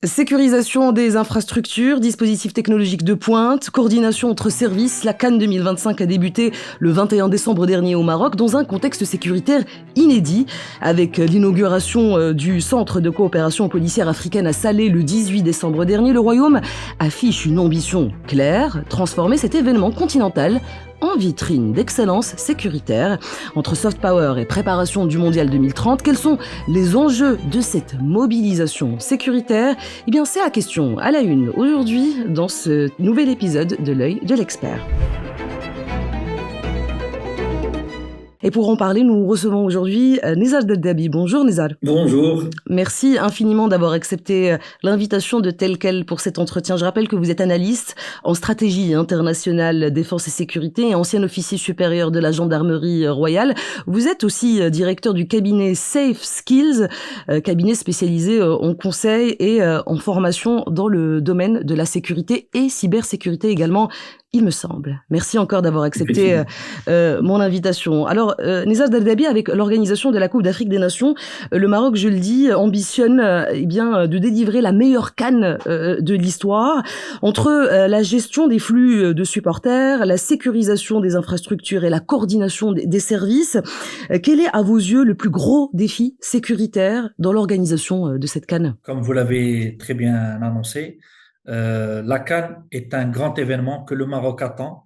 Sécurisation des infrastructures, dispositifs technologiques de pointe, coordination entre services, la CAN 2025 a débuté le 21 décembre dernier au Maroc dans un contexte sécuritaire inédit avec l'inauguration du centre de coopération policière africaine à Salé le 18 décembre dernier. Le Royaume affiche une ambition claire, transformer cet événement continental en vitrine d'excellence sécuritaire. Entre soft power et préparation du mondial 2030, quels sont les enjeux de cette mobilisation sécuritaire ? Eh bien, c'est la question à la une aujourd'hui dans ce nouvel épisode de l'œil de l'expert. Et pour en parler, nous recevons aujourd'hui Nizar Deldabi. Bonjour Nizar. Bonjour. Merci infiniment d'avoir accepté l'invitation de Telquel pour cet entretien. Je rappelle que vous êtes analyste en stratégie internationale défense et sécurité et ancien officier supérieur de la gendarmerie royale. Vous êtes aussi directeur du cabinet Safe Skills, cabinet spécialisé en conseil et en formation dans le domaine de la sécurité et cybersécurité également, il me semble. Merci encore d'avoir accepté mon invitation. Alors, Nizar Deldabi, avec l'organisation de la Coupe d'Afrique des Nations, le Maroc, je le dis, ambitionne de délivrer la meilleure CAN de l'histoire entre la gestion des flux de supporters, la sécurisation des infrastructures et la coordination des services. Quel est, à vos yeux, le plus gros défi sécuritaire dans l'organisation de cette CAN ? Comme vous l'avez très bien annoncé, la CAN est un grand événement que le Maroc attend,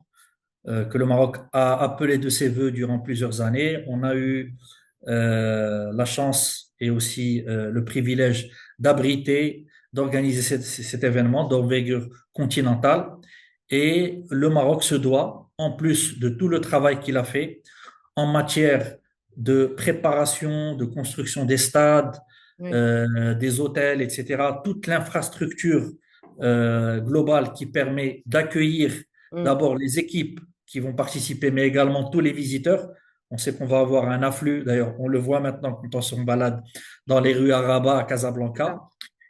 que le Maroc a appelé de ses voeux durant plusieurs années. On a eu la chance et aussi le privilège d'abriter, d'organiser cet événement d'envergure continentale. Et le Maroc se doit, en plus de tout le travail qu'il a fait en matière de préparation, de construction des stades, des hôtels, etc., toute l'infrastructure globale qui permet d'accueillir d'abord les équipes qui vont participer, mais également tous les visiteurs. On sait qu'on va avoir un afflux, d'ailleurs, on le voit maintenant quand on se balade dans les rues à Rabat, à Casablanca.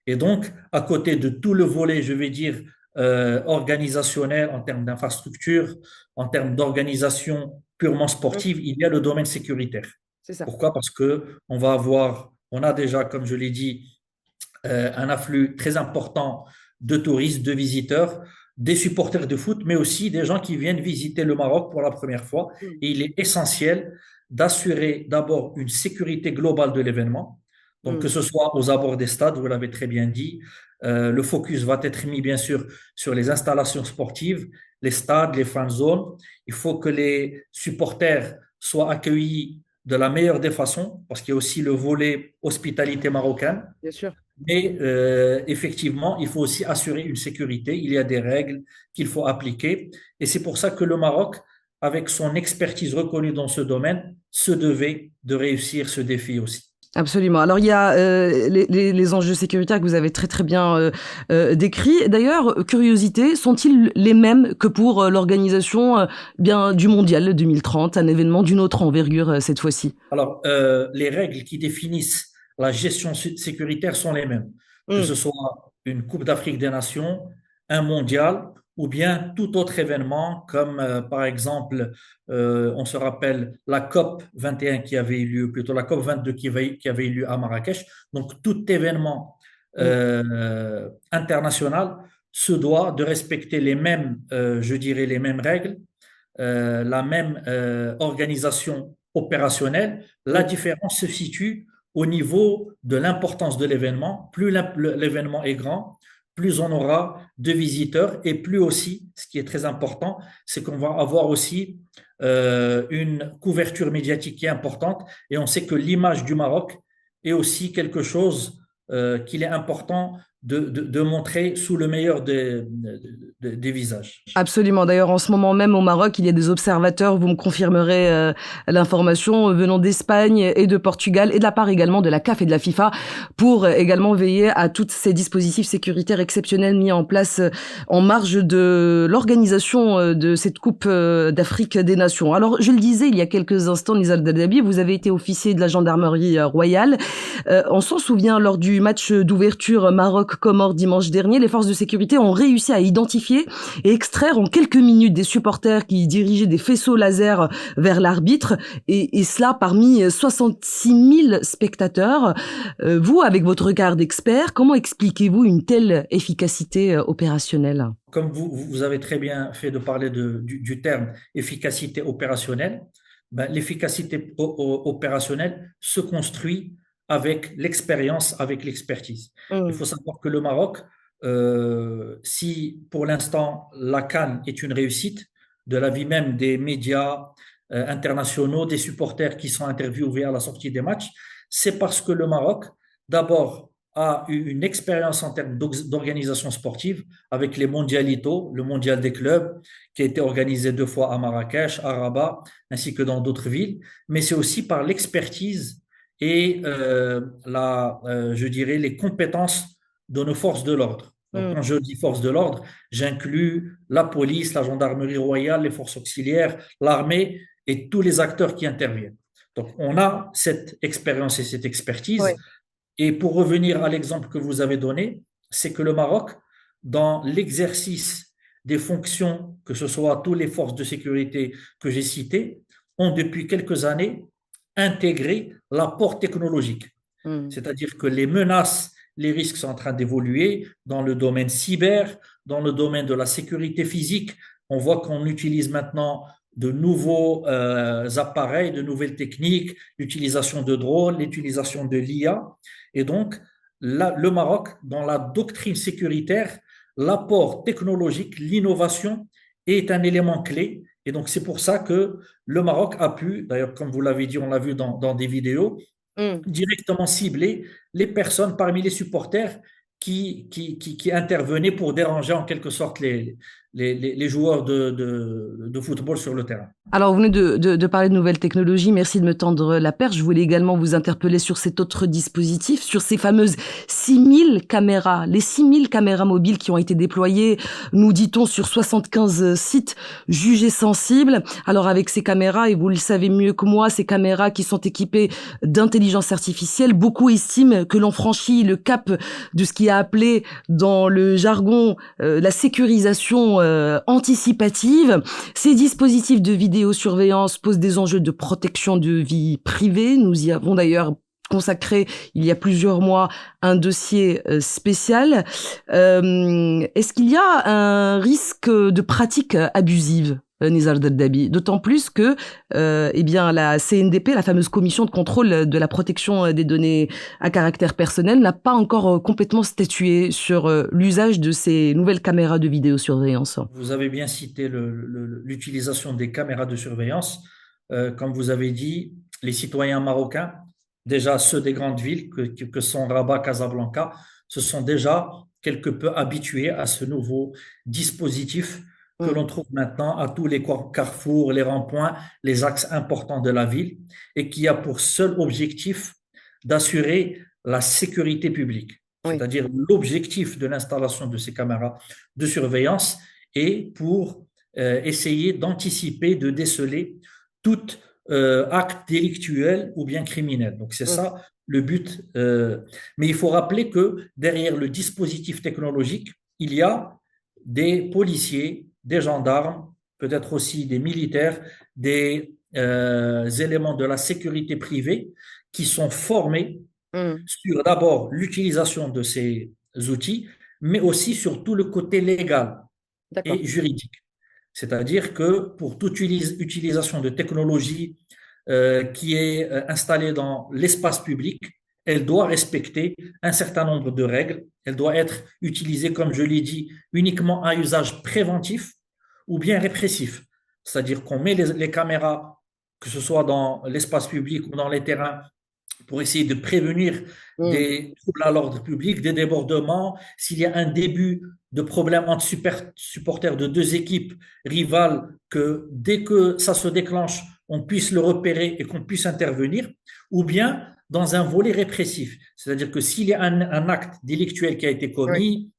Et donc, à côté de tout le volet, je vais dire, organisationnel en termes d'infrastructure, en termes d'organisation purement sportive, il y a le domaine sécuritaire. C'est ça. Pourquoi? Parce que on a déjà, comme je l'ai dit, un afflux très important de touristes, de visiteurs, des supporters de foot, mais aussi des gens qui viennent visiter le Maroc pour la première fois. Et il est essentiel d'assurer d'abord une sécurité globale de l'événement. Donc, que ce soit aux abords des stades, vous l'avez très bien dit, le focus va être mis bien sûr sur les installations sportives, les stades, les fan zones. Il faut que les supporters soient accueillis de la meilleure des façons, parce qu'il y a aussi le volet hospitalité marocaine. Bien sûr. Mais effectivement, il faut aussi assurer une sécurité. Il y a des règles qu'il faut appliquer. Et c'est pour ça que le Maroc, avec son expertise reconnue dans ce domaine, se devait de réussir ce défi aussi. Absolument. Alors, il y a les enjeux sécuritaires que vous avez très, très bien décrits. D'ailleurs, curiosité, sont-ils les mêmes que pour l'organisation du Mondial 2030, un événement d'une autre envergure cette fois-ci ? Alors, les règles qui définissent la gestion sécuritaire sont les mêmes. Que ce soit une Coupe d'Afrique des Nations, un mondial ou bien tout autre événement comme par exemple, on se rappelle la COP 21 qui avait eu lieu, plutôt la COP 22 qui avait eu lieu à Marrakech. Donc tout événement international se doit de respecter les mêmes, je dirais, les mêmes règles, la même organisation opérationnelle. La différence se situe au niveau de l'importance de l'événement. Plus l'événement est grand, plus on aura de visiteurs et plus aussi, ce qui est très important, c'est qu'on va avoir aussi une couverture médiatique qui est importante et on sait que l'image du Maroc est aussi quelque chose qu'il est important de montrer sous le meilleur des visages. Absolument. D'ailleurs, en ce moment même au Maroc, il y a des observateurs, vous me confirmerez l'information, venant d'Espagne et de Portugal et de la part également de la CAF et de la FIFA pour également veiller à tous ces dispositifs sécuritaires exceptionnels mis en place en marge de l'organisation de cette Coupe d'Afrique des Nations. Alors, je le disais il y a quelques instants, Nizar Deldabi, vous avez été officier de la gendarmerie royale. On s'en souvient lors du match d'ouverture Maroc Maroc-Comores dimanche dernier, les forces de sécurité ont réussi à identifier et extraire en quelques minutes des supporters qui dirigeaient des faisceaux laser vers l'arbitre, et cela parmi 66 000 spectateurs. Vous, avec votre regard d'expert, comment expliquez-vous une telle efficacité opérationnelle? Comme vous avez très bien fait de parler du terme efficacité opérationnelle, ben, l'efficacité opérationnelle se construit avec l'expérience, avec l'expertise. Il Mm. faut savoir que le Maroc, si pour l'instant la CAN est une réussite, de l'avis même des médias internationaux, des supporters qui sont interviewés à la sortie des matchs, c'est parce que le Maroc, d'abord, a eu une expérience en termes d'organisation sportive avec les mondialitos, le mondial des clubs, qui a été organisé 2 fois à Marrakech, à Rabat, ainsi que dans d'autres villes. Mais c'est aussi par l'expertise et je dirais, les compétences de nos forces de l'ordre. Donc, Mm. quand je dis forces de l'ordre, j'inclus la police, la gendarmerie royale, les forces auxiliaires, l'armée et tous les acteurs qui interviennent. Donc, on a cette expérience et cette expertise. Ouais. Et pour revenir à l'exemple que vous avez donné, c'est que le Maroc, dans l'exercice des fonctions, que ce soit toutes les forces de sécurité que j'ai citées, ont depuis quelques années intégré l'apport technologique. Mm. C'est-à-dire que les menaces, les risques sont en train d'évoluer dans le domaine cyber, dans le domaine de la sécurité physique. On voit qu'on utilise maintenant de nouveaux appareils, de nouvelles techniques, l'utilisation de drones, l'utilisation de l'IA. Et donc, le Maroc, dans la doctrine sécuritaire, l'apport technologique, l'innovation est un élément clé. Et donc, c'est pour ça que le Maroc a pu, d'ailleurs, comme vous l'avez dit, on l'a vu dans des vidéos, Mm. directement cibler les personnes parmi les supporters qui intervenaient pour déranger en quelque sorte les joueurs de football sur le terrain. Alors, vous venez de parler de nouvelles technologies. Merci de me tendre la perche. Je voulais également vous interpeller sur cet autre dispositif, sur ces fameuses 6000 caméras, les 6000 caméras mobiles qui ont été déployées, nous dit-on, sur 75 sites jugés sensibles. Alors, avec ces caméras, et vous le savez mieux que moi, ces caméras qui sont équipées d'intelligence artificielle, beaucoup estiment que l'on franchit le cap de ce qui est appelé dans le jargon la sécurisation anticipative. Ces dispositifs de vidéosurveillance posent des enjeux de protection de vie privée. Nous y avons d'ailleurs consacré il y a plusieurs mois un dossier spécial. Est-ce qu'il y a un risque de pratique abusive, Nizar Daddabi, d'autant plus que eh bien, la CNDP, la fameuse commission de contrôle de la protection des données à caractère personnel, n'a pas encore complètement statué sur l'usage de ces nouvelles caméras de vidéosurveillance. Vous avez bien cité l'utilisation des caméras de surveillance. Comme vous avez dit, les citoyens marocains, déjà ceux des grandes villes que sont Rabat, Casablanca, se sont déjà quelque peu habitués à ce nouveau dispositif que Mm. l'on trouve maintenant à tous les carrefours, les ronds-points, les axes importants de la ville et qui a pour seul objectif d'assurer la sécurité publique. Oui. C'est-à-dire l'objectif de l'installation de ces caméras de surveillance est pour essayer d'anticiper, de déceler tout acte délictuel ou bien criminel. Donc c'est Mm. ça le but. Mais il faut rappeler que derrière le dispositif technologique, il y a des policiers, des gendarmes, peut-être aussi des militaires, des éléments de la sécurité privée qui sont formés Mm. sur d'abord l'utilisation de ces outils, mais aussi sur tout le côté légal D'accord. et juridique. C'est-à-dire que pour toute utilisation de technologie qui est installée dans l'espace public, elle doit respecter un certain nombre de règles. Elle doit être utilisée, comme je l'ai dit, uniquement à usage préventif ou bien répressif. C'est-à-dire qu'on met les caméras, que ce soit dans l'espace public ou dans les terrains, pour essayer de prévenir Mm. des troubles à l'ordre public, des débordements. S'il y a un début de problème entre supporters de deux équipes rivales, que dès que ça se déclenche, on puisse le repérer et qu'on puisse intervenir, ou bien dans un volet répressif. C'est-à-dire que s'il y a un acte délictuel qui a été Oui. commis,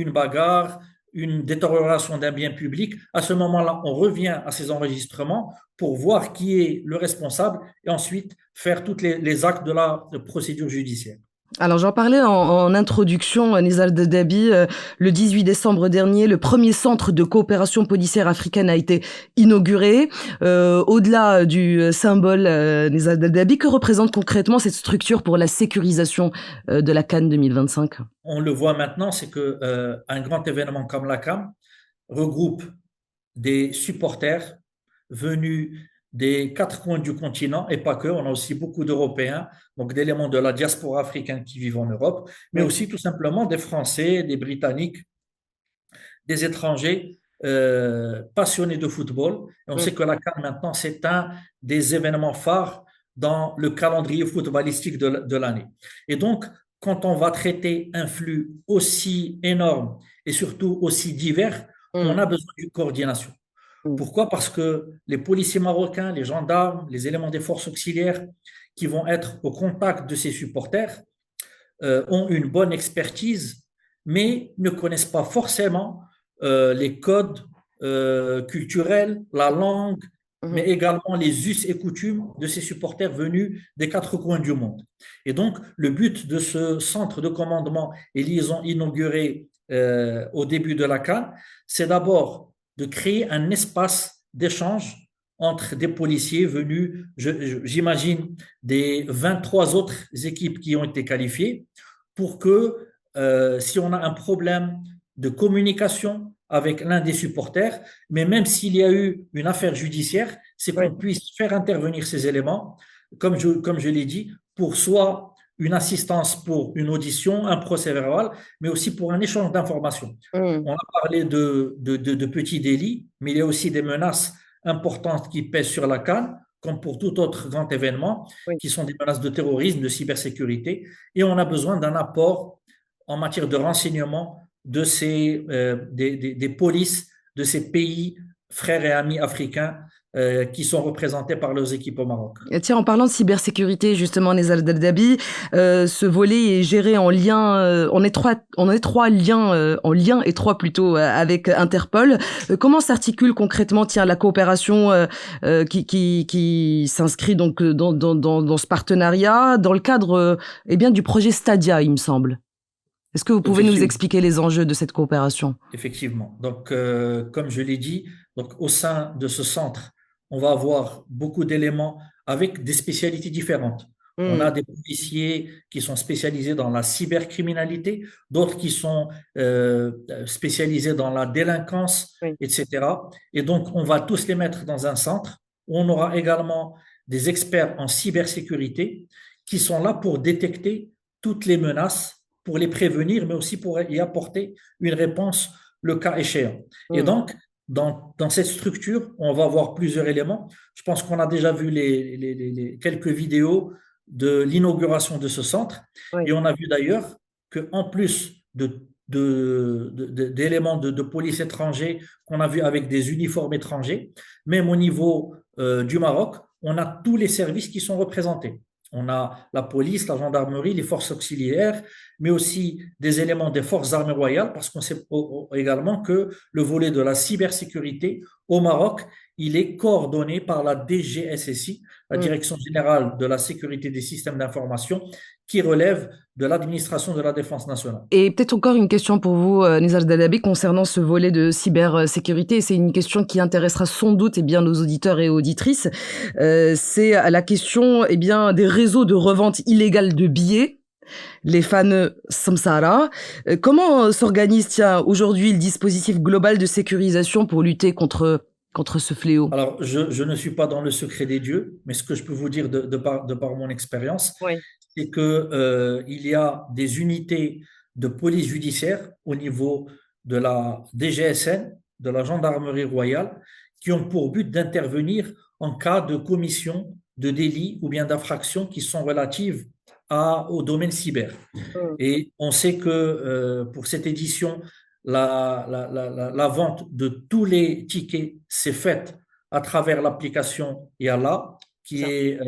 une bagarre, une détérioration d'un bien public, à ce moment-là, on revient à ces enregistrements pour voir qui est le responsable et ensuite faire tous les actes de la procédure judiciaire. Alors j'en parlais en introduction, Nizar Dabi, le 18 décembre dernier, le premier centre de coopération policière africaine a été inauguré. Au-delà du symbole Nizar Dabi, que représente concrètement cette structure pour la sécurisation de la CAN 2025? On le voit maintenant, c'est que un grand événement comme la CAM regroupe des supporters venus des quatre coins du continent et pas que. On a aussi beaucoup d'Européens, donc d'éléments de la diaspora africaine qui vivent en Europe, mais Oui. aussi tout simplement des Français, des Britanniques, des étrangers passionnés de football. Et on Mm. sait que la CAN maintenant, c'est un des événements phares dans le calendrier footballistique de l'année. Et donc, quand on va traiter un flux aussi énorme et surtout aussi divers, on Mm. a besoin d'une coordination. Mm. Pourquoi? Parce que les policiers marocains, les gendarmes, les éléments des forces auxiliaires qui vont être au contact de ces supporters ont une bonne expertise, mais ne connaissent pas forcément les codes culturels, la langue, mais Mhm. également les us et coutumes de ces supporters venus des quatre coins du monde. Et donc, le but de ce centre de commandement et liaison inauguré au début de la CAN, c'est d'abord de créer un espace d'échange entre des policiers venus, j'imagine, des 23 autres équipes qui ont été qualifiées, pour que si on a un problème de communication avec l'un des supporters, mais même s'il y a eu une affaire judiciaire, c'est Oui. qu'on puisse faire intervenir ces éléments, comme je l'ai dit, pour soit une assistance pour une audition, un procès verbal, mais aussi pour un échange d'informations. Mm. On a parlé de petits délits, mais il y a aussi des menaces importantes qui pèsent sur la CAN, comme pour tout autre grand événement, Oui. qui sont des menaces de terrorisme, de cybersécurité, et on a besoin d'un apport en matière de renseignement des polices de ces pays frères et amis africains qui sont représentés par leurs équipes au Maroc. Et tiens, en parlant de cybersécurité, justement, Nizar Dabi, ce volet est géré en lien, en étroit lien, en lien étroit plutôt avec Interpol. Comment s'articule concrètement, tiens, la coopération qui s'inscrit donc dans ce partenariat dans le cadre, eh bien, du projet Stadia, il me semble. Est-ce que vous pouvez nous Effectivement. expliquer les enjeux de cette coopération? Effectivement. Donc, comme je l'ai dit, donc, au sein de ce centre, on va avoir beaucoup d'éléments avec des spécialités différentes. On a Mm. des policiers qui sont spécialisés dans la cybercriminalité, d'autres qui sont spécialisés dans la délinquance, Oui. etc. Et donc, on va tous les mettre dans un centre où on aura également des experts en cybersécurité qui sont là pour détecter toutes les menaces, pour les prévenir, mais aussi pour y apporter une réponse le cas échéant. Et Mm. donc, dans cette structure, on va voir plusieurs éléments. Je pense qu'on a déjà vu quelques vidéos de l'inauguration de ce centre. Oui. Et on a vu d'ailleurs qu'en plus d'éléments de police étrangers qu'on a vu avec des uniformes étrangers, même au niveau du Maroc, on a tous les services qui sont représentés. On a la police, la gendarmerie, les forces auxiliaires, mais aussi des éléments des forces armées royales, parce qu'on sait également que le volet de la cybersécurité au Maroc, il est coordonné par la DGSSI, la Mm. Direction générale de la sécurité des systèmes d'information, qui relève de l'administration de la défense nationale. Et peut-être encore une question pour vous, Nizar Dalabi, concernant ce volet de cybersécurité. C'est une question qui intéressera sans doute eh bien, nos auditeurs et auditrices. C'est la question eh bien, des réseaux de revente illégale de billets, les fameux samsara. Comment s'organise tiens, aujourd'hui le dispositif global de sécurisation pour lutter contre ce fléau? Alors, je ne suis pas dans le secret des dieux, mais ce que je peux vous dire de par mon expérience, Oui. c'est que, il y a des unités de police judiciaire au niveau de la DGSN, de la gendarmerie royale, qui ont pour but d'intervenir en cas de commission de délits ou bien d'infractions qui sont relatives au domaine cyber. Mm. Et on sait que pour cette édition, la vente de tous les tickets s'est faite à travers l'application Yalla, qui Ça. est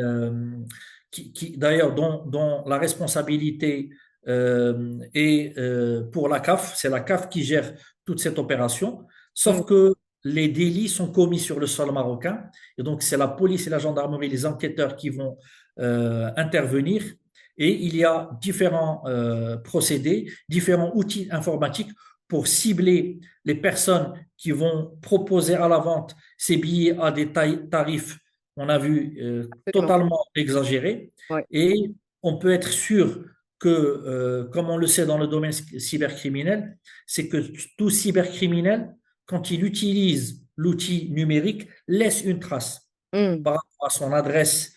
d'ailleurs dont la responsabilité est pour la CAF. C'est la CAF qui gère toute cette opération, Mm. sauf que les délits sont commis sur le sol marocain, et donc c'est la police et la gendarmerie, les enquêteurs qui vont intervenir Et il y a différents procédés, différents outils informatiques pour cibler les personnes qui vont proposer à la vente ces billets à des tarifs, on a vu, Absolument. totalement exagérés. Ouais. Et on peut être sûr que, comme on le sait dans le domaine cybercriminel, c'est que tout cybercriminel, quand il utilise l'outil numérique, laisse une trace Mm. par rapport à son adresse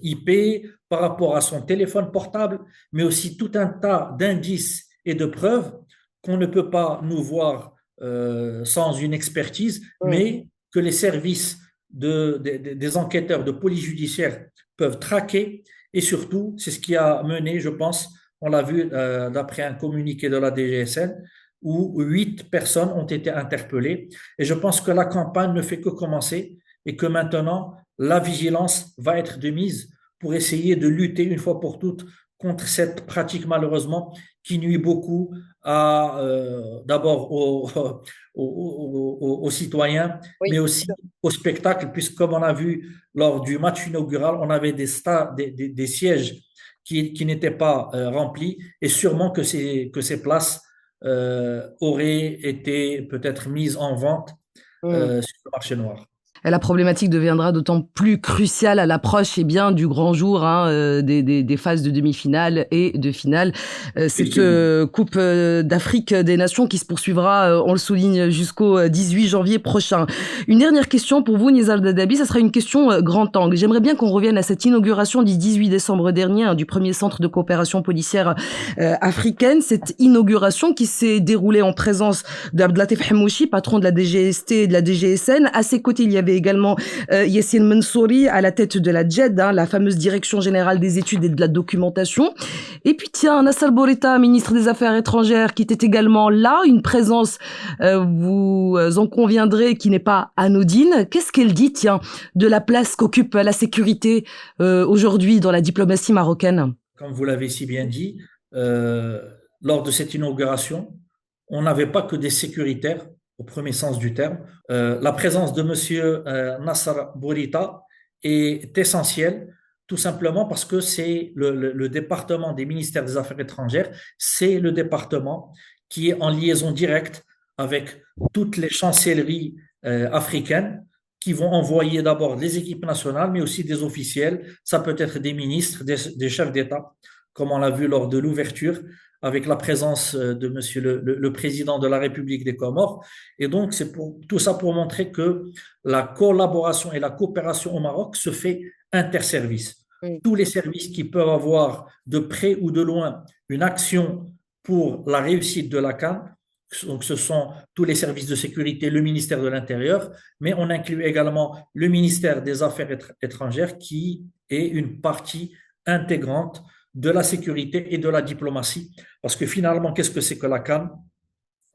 IP, par rapport à son téléphone portable, mais aussi tout un tas d'indices et de preuves qu'on ne peut pas nous voir sans une expertise, Mm. mais que les services des enquêteurs de police judiciaire peuvent traquer. Et surtout, c'est ce qui a mené, je pense, on l'a vu d'après un communiqué de la DGSN, où 8 personnes ont été interpellées. Et je pense que la campagne ne fait que commencer et que maintenant, la vigilance va être de mise pour essayer de lutter une fois pour toutes contre cette pratique, malheureusement, qui nuit beaucoup d'abord aux citoyens, mais Oui. aussi au spectacle, puisque comme on a vu lors du match inaugural, on avait des sièges qui n'étaient pas remplis, et sûrement que ces places auraient été peut-être mises en vente Mm. sur le marché noir. La problématique deviendra d'autant plus cruciale à l'approche du grand jour des phases de demi-finale et de finale. Cette Effectivement. Coupe d'Afrique des Nations qui se poursuivra, on le souligne, jusqu'au 18 janvier prochain. Une dernière question pour vous, Nizar Dadabi, ça sera une question grand angle. J'aimerais bien qu'on revienne à cette inauguration du 18 décembre dernier du premier centre de coopération policière africaine. Cette inauguration qui s'est déroulée en présence d'Abdelatif Hamouchi, patron de la DGST et de la DGSN. À ses côtés, il y avait également Yassine Mansouri à la tête de la JED, la fameuse Direction générale des études et de la documentation. Et puis tiens, Nassal Bourita, ministre des Affaires étrangères, qui était également là, une présence, vous en conviendrez, qui n'est pas anodine. Qu'est-ce qu'elle dit, tiens, de la place qu'occupe la sécurité aujourd'hui dans la diplomatie marocaine? Comme vous l'avez si bien dit, lors de cette inauguration, on n'avait pas que des sécuritaires, au premier sens du terme. La présence de Monsieur Nasser Bourita est essentielle, tout simplement parce que c'est le département des ministères des Affaires étrangères, c'est le département qui est en liaison directe avec toutes les chancelleries africaines qui vont envoyer d'abord les équipes nationales, mais aussi des officiels. Ça peut être des ministres, des chefs d'État, comme on l'a vu lors de l'ouverture, avec la présence de Monsieur le président de la République des Comores. Et donc, c'est tout ça pour montrer que la collaboration et la coopération au Maroc se fait interservices. Oui. Tous les services qui peuvent avoir de près ou de loin une action pour la réussite de la CAN, donc ce sont tous les services de sécurité, le ministère de l'Intérieur, mais on inclut également le ministère des Affaires étrangères qui est une partie intégrante de la sécurité et de la diplomatie. Parce que finalement, qu'est-ce que c'est que la CAN?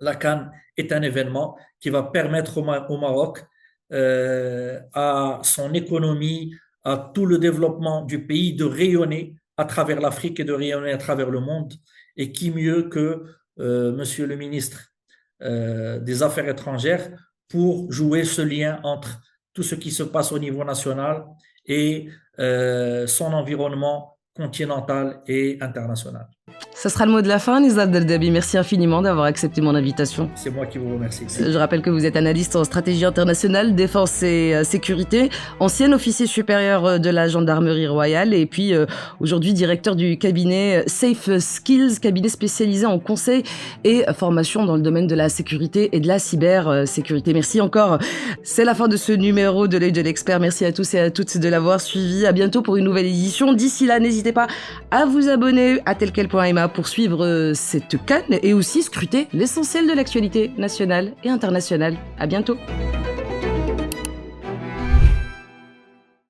La CAN est un événement qui va permettre au Maroc, à son économie, à tout le développement du pays de rayonner à travers l'Afrique et de rayonner à travers le monde. Et qui mieux que Monsieur le ministre des Affaires étrangères pour jouer ce lien entre tout ce qui se passe au niveau national et son environnement continental et international. Ça sera le mot de la fin, Nizar Dadabi. Merci infiniment d'avoir accepté mon invitation. C'est moi qui vous remercie. Je rappelle que vous êtes analyste en stratégie internationale, défense et sécurité, ancien officier supérieur de la gendarmerie royale et puis aujourd'hui directeur du cabinet Safe Skills, cabinet spécialisé en conseil et formation dans le domaine de la sécurité et de la cybersécurité. Merci encore. C'est la fin de ce numéro de l'œil de l'expert. Merci à tous et à toutes de l'avoir suivi. À bientôt pour une nouvelle édition. D'ici là, n'hésitez pas à vous abonner à telquel.ma pour suivre cette CAN et aussi scruter l'essentiel de l'actualité nationale et internationale. À bientôt.